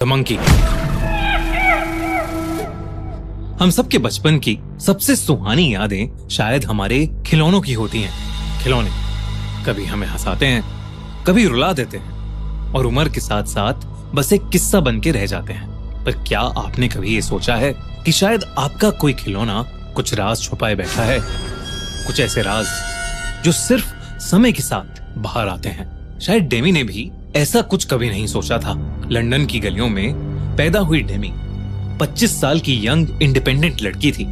The monkey. हम सबके बचपन की सबसे सुहानी यादें शायद हमारे खिलौनों की होती हैं। खिलौने कभी हमें हंसाते हैं, कभी रुला देते हैं और उम्र के साथ साथ बस एक किस्सा बन के रह जाते हैं। पर क्या आपने कभी ये सोचा है कि शायद आपका कोई खिलौना कुछ राज छुपाए बैठा है? कुछ ऐसे राज जो सिर्फ समय के साथ बाहर आते हैं। शायद डेमी ने भी ऐसा कुछ कभी नहीं सोचा था। लंदन की गलियों में पैदा हुई डेमी 25 साल की यंग इंडिपेंडेंट लड़की थी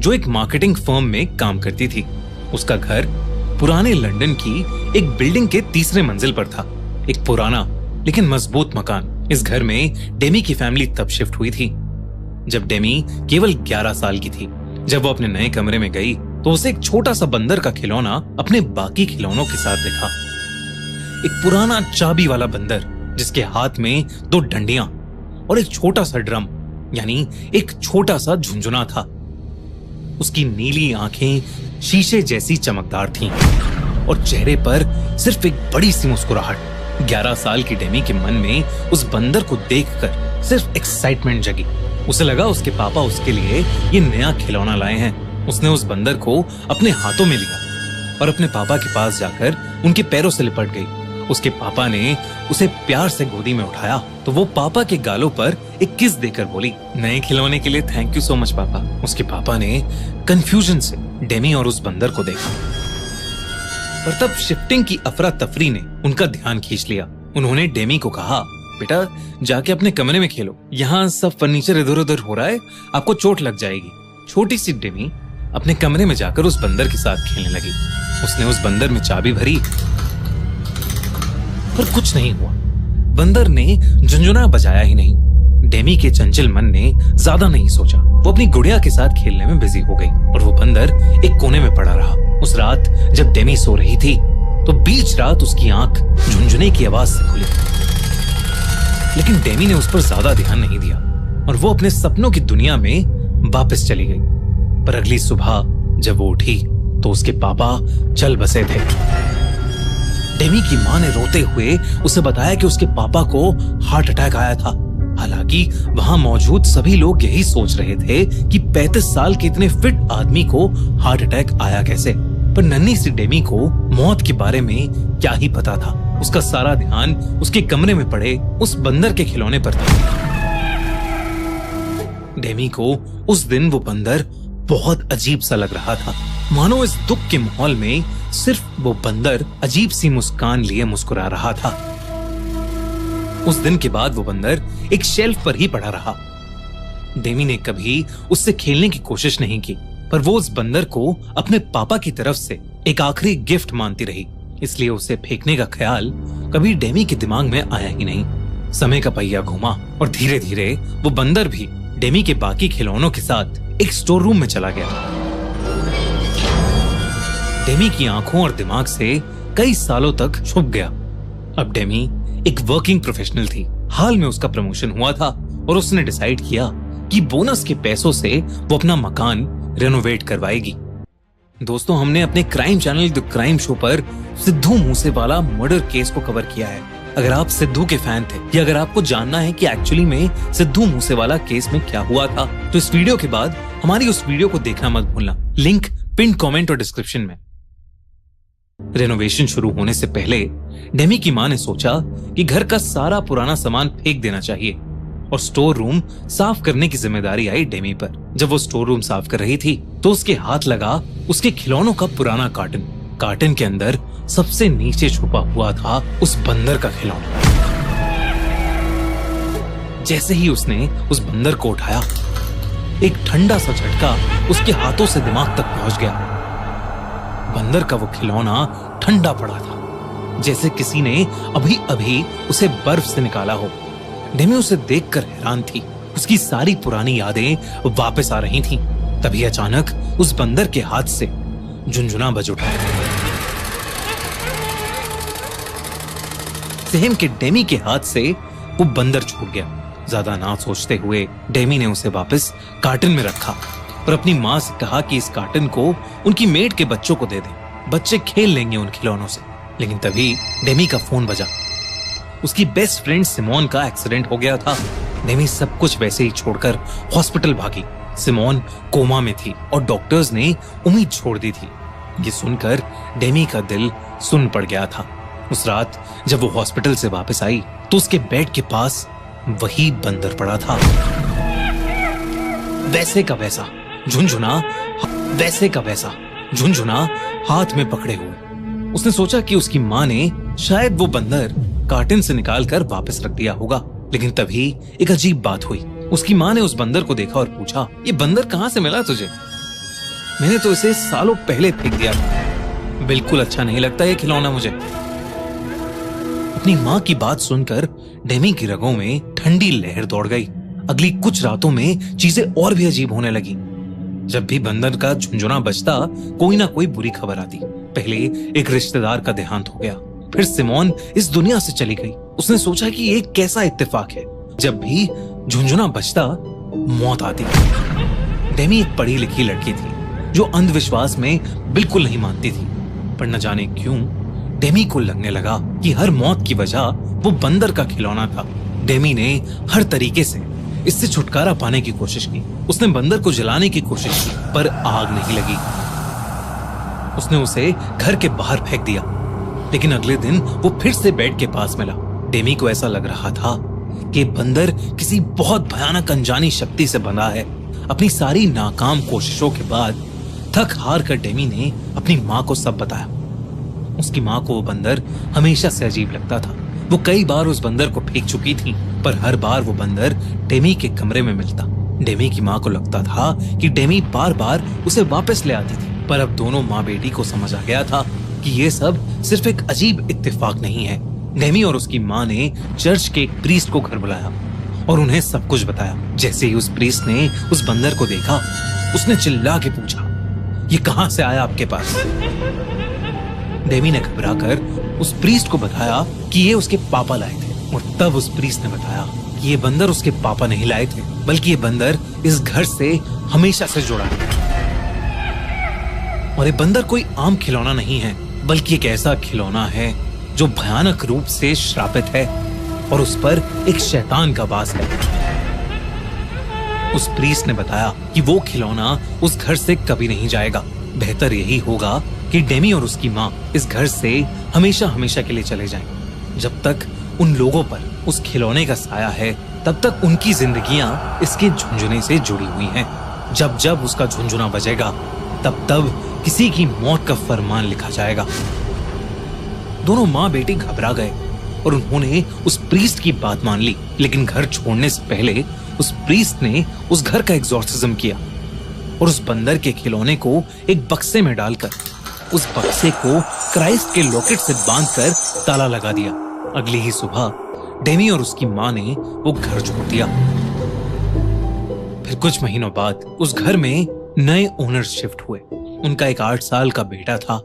जो एक मार्केटिंग फर्म में काम करती थी। उसका घर पुराने लंदन की एक बिल्डिंग के तीसरे मंजिल पर था। एक पुराना लेकिन मजबूत मकान। इस घर में डेमी की फैमिली तब शिफ्ट हुई थी जब डेमी केवल 11 साल की थी। जब वो अपने नए कमरे में गई तो उसे एक छोटा सा बंदर का खिलौना अपने बाकी खिलौनों के साथ दिखा। एक पुराना चाबी वाला बंदर जिसके हाथ में 2 डंडियां और एक छोटा सा ड्रम यानी एक छोटा सा झुंझुना था। उसकी नीली आंखें शीशे जैसी चमकदार थीं और चेहरे पर सिर्फ एक बड़ी सी मुस्कुराहट। 11 साल की डेमी के मन में उस बंदर को देखकर सिर्फ एक्साइटमेंट जगी। उसे लगा उसके पापा उसके लिए ये नया खिलौना लाए हैं। उसने उस बंदर को अपने हाथों में लिया और अपने पापा के पास जाकर उनके पैरों से लिपट गई। उसके पापा ने उसे प्यार से गोदी में उठाया तो वो पापा के गालों पर एक किस देकर बोली, नए खिलौने के लिए थैंक यू सो मच पापा। उसके पापा ने कंफ्यूजन से डेमी और उस बंदर को देखा, पर तब शिफ्टिंग की अफरा तफरी ने उनका ध्यान खींच लिया। उन्होंने डेमी को कहा, बेटा जाके अपने कमरे में खेलो, यहाँ सब फर्नीचर इधर उधर हो रहा है, आपको चोट लग जाएगी। छोटी सी डेमी अपने कमरे में जाकर उस बंदर के साथ खेलने लगी। उसने उस बंदर में चाबी भरी पर कुछ नहीं हुआ। बंदर ने झुंझुना बजाया ही नहीं। डेमी के चंचल मन ने ज्यादा नहीं सोचा। वो अपनी गुड़िया के साथ खेलने में बिजी हो गई और वो बंदर एक कोने में पड़ा रहा। उस रात जब डेमी सो रही थी तो बीच रात उसकी आंख झुंझुने की आवाज से खुली, लेकिन डेमी ने उस पर ज्यादा ध्यान नहीं दिया और वो अपने सपनों की दुनिया में वापस चली गई। पर अगली सुबह जब वो उठी तो उसके पापा चल बसे थे। डेमी की मां ने रोते हुए उसे बताया कि उसके पापा को हार्ट अटैक आया था। हालांकि वहां मौजूद सभी लोग यही सोच रहे थे कि 35 साल के इतने फिट आदमी को हार्ट अटैक आया कैसे। पर नन्ही सी डेमी को मौत के बारे में क्या ही पता था। उसका सारा ध्यान उसके कमरे में पड़े उस बंदर के खिलौने पर था। डेमी को उस दिन वो बंदर बहुत अजीब सा लग रहा था, मानो इस दुख के माहौल में सिर्फ वो बंदर अजीब सी मुस्कान लिए मुस्कुरा रहा था। उस दिन के बाद वो बंदर एक शेल्फ पर ही पड़ा रहा। डेमी ने कभी उससे खेलने की कोशिश नहीं की, पर वो उस बंदर को अपने पापा की तरफ से एक आखिरी गिफ्ट मानती रही। इसलिए उसे फेंकने का ख्याल कभी डेमी के दिमाग में आया ही नहीं। समय का पहिया घूमा और धीरे धीरे वो बंदर भी डेमी के बाकी खिलौनों के साथ एक स्टोर रूम में चला गया। डेमी की आंखों और दिमाग से कई सालों तक छुप गया। अब डेमी एक वर्किंग प्रोफेशनल थी। हाल में उसका प्रमोशन हुआ था और उसने डिसाइड किया कि बोनस के पैसों से वो अपना मकान रेनोवेट करवाएगी। दोस्तों, हमने अपने crime channel the crime show पर सिद्धू मूसेवाला मर्डर केस को कवर किया है। अगर आप सिद्धू के फैन थे या अगर आपको जानना है कि एक्चुअली में सिद्धू मूसेवाला केस में क्या हुआ था, तो इस वीडियो के बाद हमारी उस वीडियो को देखना मत भूलना। लिंक पिन कमेंट और डिस्क्रिप्शन में। रेनोवेशन शुरू होने से पहले डेमी की मां ने सोचा कि घर का सारा पुराना सामान फेंक देना चाहिए और स्टोर रूम साफ करने की जिम्मेदारी आई डेमी पर। जब वो स्टोर रूम साफ कर रही थी तो उसके हाथ लगा उसके खिलौनों का पुराना कार्टन। कार्टन के अंदर सबसे नीचे छुपा हुआ था उस बंदर का खिलौना। जैसे ही उसने उस बंदर को उठाया, एक ठंडा सा झटका उसके हाथों से दिमाग तक पहुंच गया। बंदर का वो खिलौना ठंडा पड़ा था, जैसे किसी ने अभी अभी उसे बर्फ से निकाला हो। डेमी उसे देखकर हैरान थी। उसकी सारी पुरानी यादें वापस आ रही थीं। तभी अचानक उस बंदर के हाथ से झुंझुना बज उठा। सेहम के डेमी के हाथ से वो बंदर छूट गया। ज्यादा ना सोचते हुए डेमी ने उसे वापस कार्टन में रखा और अपनी मां से कहा कि इस कार्टन को उनकी मेड के बच्चों को दे दें, बच्चे खेल लेंगे उन खिलौनों से। लेकिन तभी डेमी का फोन बजा। उसकी बेस्ट फ्रेंड सिमोन का एक्सीडेंट हो गया था। डेमी सब कुछ वैसे ही छोड़कर हॉस्पिटल भागी। सिमोन कोमा में थी और डॉक्टर्स ने उम्मीद छोड़ दी थी। ये सुनकर डेमी का दिल सुन पड़ गया था। उस रात जब वो हॉस्पिटल से वापस आई तो उसके बेड के पास वही बंदर पड़ा था, वैसे का वैसा झुनझुना, वैसे का वैसा झुनझुना हाथ में पकड़े हुए। उसने सोचा कि उसकी माँ ने शायद वो बंदर कार्टन से निकालकर वापस रख दिया होगा, लेकिन तभी एक अजीब बात हुई। उसकी माँ ने उस बंदर को देखा और पूछा, ये बंदर कहाँ से मिला तुझे? मैंने तो इसे सालों पहले फेंक दिया था। बिल्कुल अच्छा नहीं लगता ये खिलौना मुझे। अपनी माँ की बात सुनकर डेमी की रगों में ठंडी लहर दौड़ गई। अगली कुछ रातों में चीजें और भी अजीब होने लगी। जब भी बंदर का झुनझुना बजता कोई ना कोई बुरी खबर आती। पहले एक रिश्तेदार का देहांत हो गया, फिर सिमोन इस दुनिया से चली गई। उसने सोचा कि ये कैसा इत्तेफाक है, जब भी झुनझुना बजता मौत आती। डेमी एक पढ़ी लिखी लड़की थी जो अंधविश्वास में बिल्कुल नहीं मानती थी, पर न जाने क्यों डेमी को लगने लगा कि हर मौत की वजह वो बंदर का खिलौना था। डेमी ने हर तरीके से इससे छुटकारा पाने की कोशिश की। उसने बंदर को जलाने की कोशिश की, पर आग नहीं लगी। उसने उसे घर के बाहर फेंक दिया, लेकिन अगले दिन वो फिर से बेड के पास मिला। डेमी को ऐसा लग रहा था कि बंदर किसी बहुत भयानक अनजानी शक्ति से बंधा है। अपनी सारी नाकाम कोशिशों के बाद थक हार कर डेमी ने अपनी माँ को सब बताया। उसकी माँ को वो बंदर हमेशा से अजीब लगता था। वो कई बार उस बंदर को फेंक चुकी थी, पर हर बार वो बंदर डेमी के कमरे में मिलता। डेमी की माँ को लगता था कि डेमी बार बार उसे वापस ले आती थी, पर अब दोनों माँ बेटी को समझ आ गया था कि ये सब सिर्फ एक अजीब इत्तेफाक नहीं है। डेमी और उसकी माँ ने चर्च के एक प्रीस्ट को घर बुलाया और उन्हें सब कुछ बताया। जैसे ही उस प्रीस्ट ने उस बंदर को देखा, उसने चिल्ला के पूछा, ये कहां से आया आपके पास? डेमी ने घबराकर उस प्रीस्ट को बताया कि ये उसके पापा लाए थे, और तब उस प्रीस्ट ने बताया कि ये बंदर उसके पापा नहीं लाए थे, बल्कि ये बंदर इस घर से हमेशा से जुड़ा है। और ये बंदर कोई आम खिलौना नहीं है, बल्कि एक ऐसा खिलौना है जो भयानक रूप से श्रापित है और उस पर एक शैतान का वास है। उस प्रीस्ट ने बताया कि वो खिलौना उस घर से कभी नहीं जाएगा। बेहतर यही होगा कि डेमी और उसकी माँ इस घर से हमेशा हमेशा के लिए चले जाएं। जब तक उन लोगों पर उस खिलौने का साया है, तब तक उनकी जिंदगियां इसके झुनझुने से जुड़ी हुई हैं। जब जब उसका झुनझुना बजेगा, तब तब किसी की मौत का फरमान लिखा जाएगा। दोनों माँ बेटी घबरा गए और उन्होंने उस प्रीस्ट की बात मान ली, लेकिन घर छोड़ने से पहले उस प्रीस्ट ने उस घर का एग्जॉर्सिज्म किया और उस बंदर के खिलौने को एक बक्से में डालकर उस बक्से को क्राइस्ट के लॉकेट से बांधकर ताला लगा दिया। अगली ही सुबह डेमी और उसकी माँ ने वो घर छोड़ दिया। फिर कुछ महीनों बाद उस घर में नए ओनर्स शिफ्ट हुए। उनका एक 8 साल का बेटा था,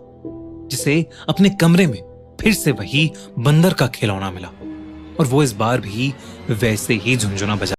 जिसे अपने कमरे में फिर से वही बंदर का खिलौना मिला, और वो इस बार भी वैसे ही झुनझुना बजा